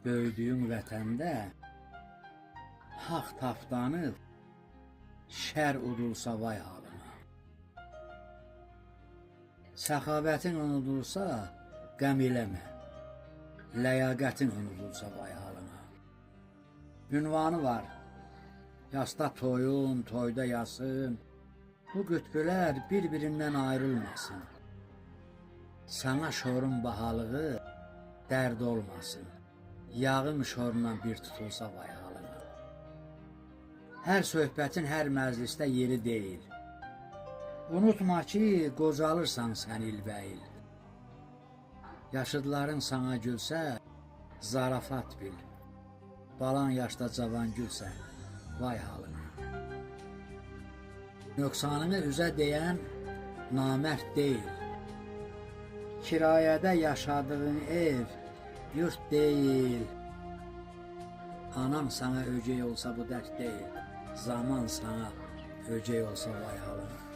Böyüdüyün vətəndə haqq tapdanıb, şər udulsa vay halına. Səxavətin unudulsa, qəm eləmə, ləyaqətin unudulsa vay halına. Ünvanı var, yasda toyun, toyda yasın, bu qütbülər bir-birindən ayrılmasın. Sana şorun bahalığı dərd olmasın, yağın şorundan bir tutulsa vay halına. Hər söhbətin hər məclisdə yeri deyil. Unutma ki, qocalırsan sən ilbəil. Yaşıdların sana gülsə, zarafat bil. Balan yaşda cavan gülsə, vay halına. Nöqsanını üzə deyən namərd deyil. Kirayədə yaşadığın ev yurt deyil. Anam sana ögey olsa bu dərd deyil. Zaman sana ögey olsa vay halına.